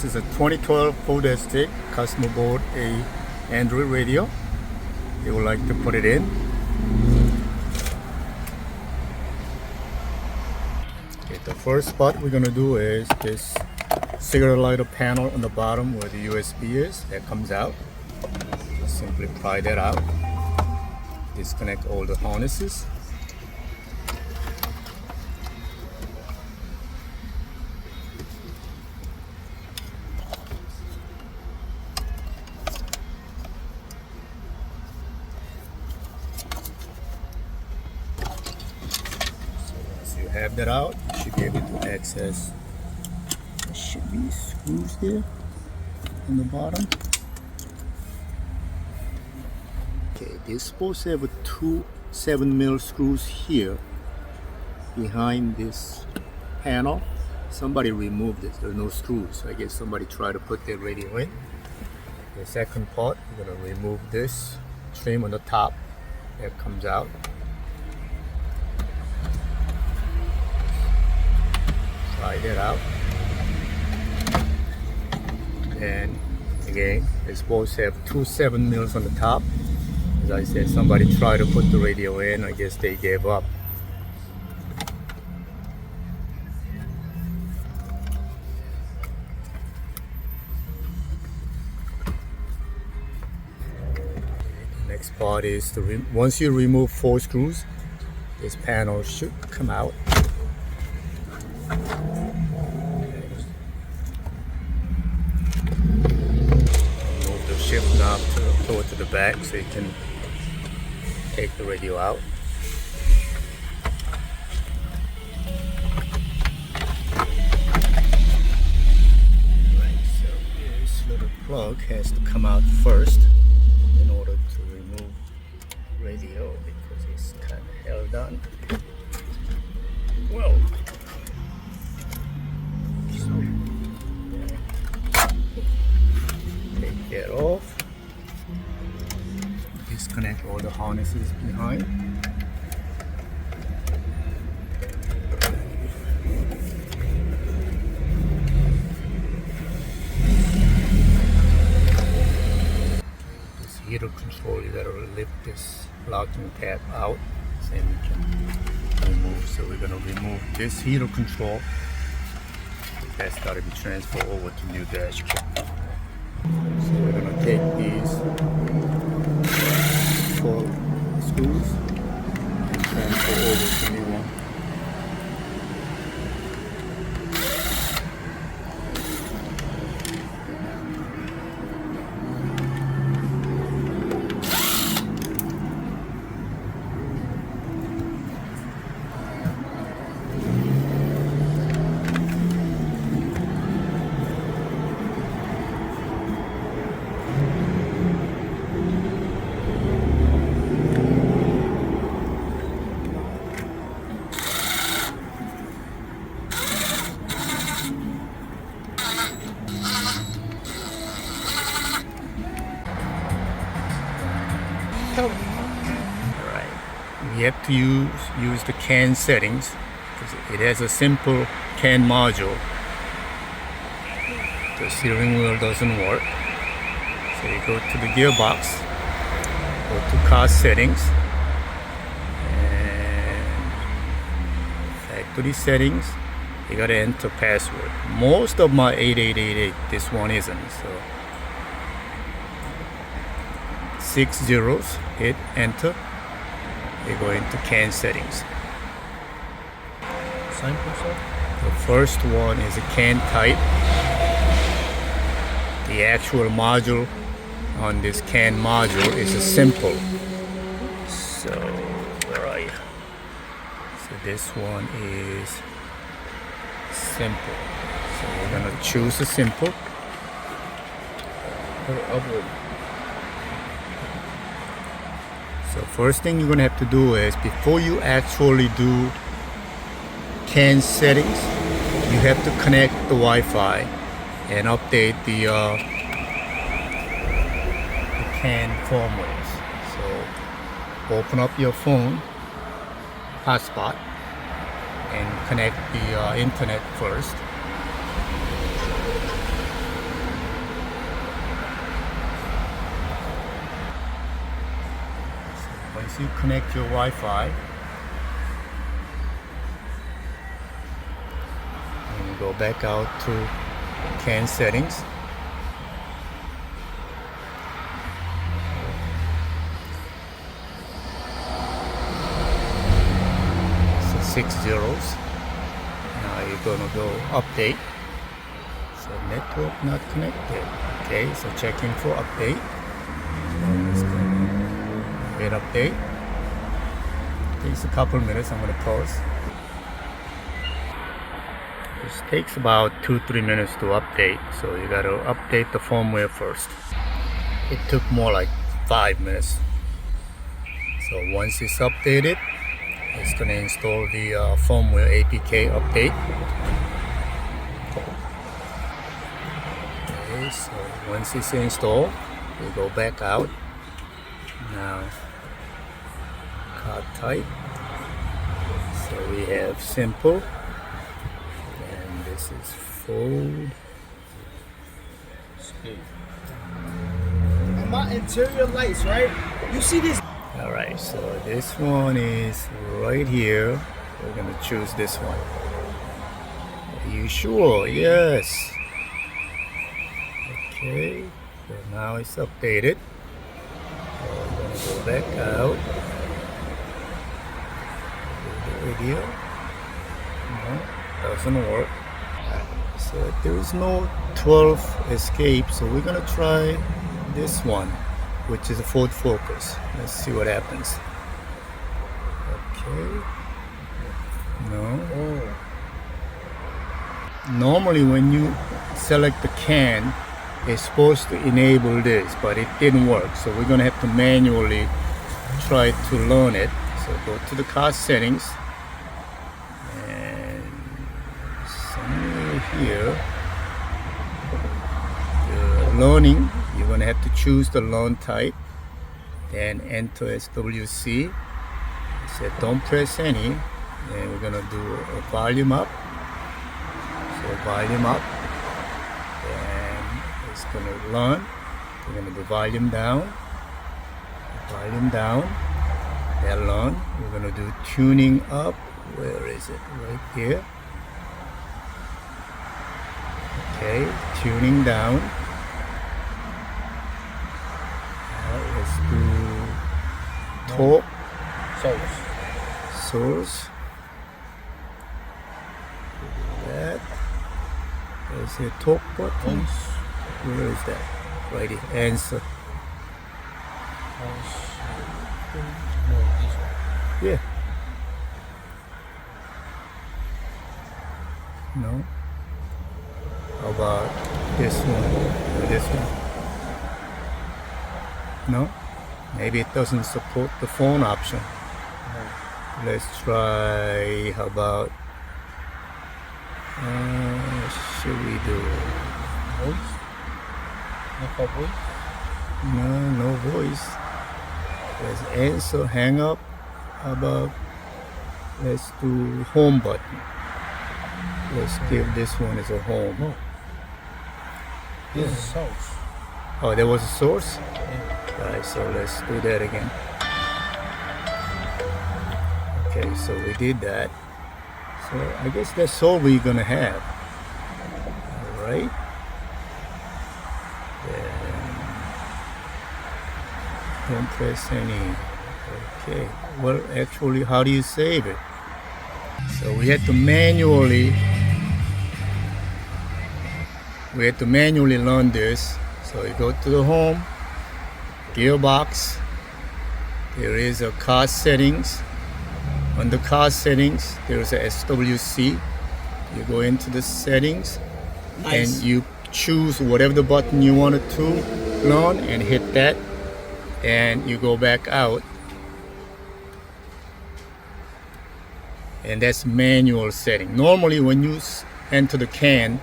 This is a 2012 Ford Estate customer bought a Android radio. They would like to put it in. Okay, the first spot we're gonna do is this cigarette lighter panel on the bottom where the USB is. That comes out. Just simply pry that out. Disconnect all the harnesses. Have that out, you should be able to access. There should be screws there in the bottom. Okay, they're supposed to have two 7mm screws here behind this panel. Somebody removed this. There's no screws. I guess somebody tried to put their radio in. The second part, we're gonna remove this trim on the top that comes out. Try that out. And again, it's supposed to have two 7mm on the top. As I said, somebody tried to put the radio in. I guess they gave up. The next part is to once you remove 4 screws, this panel should come out. Move the shift knob to the back so you can take the radio out. Right, so this little plug has to come out first in order to remove radio because it's kind of held on. Whoa. Take that off. Disconnect all the harnesses behind. This heater control, you gotta lift this locking tab out so we can remove. So we're gonna remove this heater control. That's got to be transferred over to new dash cam. So we're going to take these 4 screws and transfer over to new one. Alright, we have to use the CAN settings because it has a simple CAN module. The steering wheel doesn't work, so you go to the gearbox, go to car settings, and factory settings. You gotta enter password. Most of my 8888, this one isn't, so 6 zeros, hit enter, you go into CAN settings. The first one is a CAN type. The actual module on this CAN module is a simple. So where are you? So this one is simple. So we're gonna choose a simple. So first thing you're gonna have to do is before you actually do CAN settings, you have to connect the Wi-Fi and update the CAN firmware. So open up your phone hotspot and connect the internet first. once you connect your Wi-Fi, and you go back out to CAN settings. So 6 zeros. Now you're gonna go update. So network not connected. Okay, so checking for update. It's gonna hit update. Takes a couple minutes. I'm gonna pause. This takes about 2-3 minutes to update. So you gotta update the firmware first. It took more like 5 minutes. So once it's updated, it's gonna install the firmware APK update. Okay, so once it's installed, we go back out. Now, card type. So we have simple, and this is fold. And my interior lights, right? You see this? All right, so this one is right here. We're gonna choose this one. Are you sure? Yes. Okay, so now it's updated. So I'm gonna go back out. Do the video. No, doesn't work. So there is no 12 escape, so we're gonna try this one, which is a Ford Focus. Let's see what happens. Okay. No. Oh. Normally when you select the CAN, it's supposed to enable this, but it didn't work. So we're gonna have to manually try to learn it. So go to the car settings, and somewhere here, the learning, you're gonna have to choose the learn type, then enter SWC. It said don't press any, and we're gonna do a volume up. So volume up, and it's gonna learn. We're gonna do volume down, that learn. We're gonna do tuning up. Where is it? Right here. Okay, tuning down. Let's do torque, source. That. There's a torque button. Where is that? Right here. Answer. Yeah. No. How about this one? Or this one? No. Maybe it doesn't support the phone option. Let's try. How about? Should we do Voice? No for voice? no voice? Let's answer, hang up. How about let's do home button. Let's give this one as a home. No. This is source. Oh, there was a source? Yeah. Alright, so let's do that again. Okay, so we did that. So I guess that's all we're gonna have. Alright. Don't press any. Okay. Well, actually, how do you save it? So we had to manually learn this. So you go to the home, gearbox. There is a car settings. Under car settings, there is a SWC. You go into the settings, and you choose whatever the button you wanted to learn and hit that, and you go back out. And that's manual setting. Normally when you enter the CAN,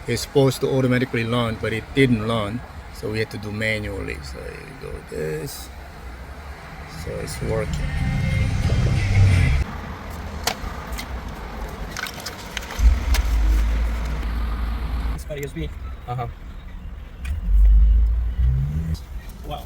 it's supposed to automatically learn, but it didn't learn, so we had to do manually. So here you go, this. So it's working. It's by USB. Wow.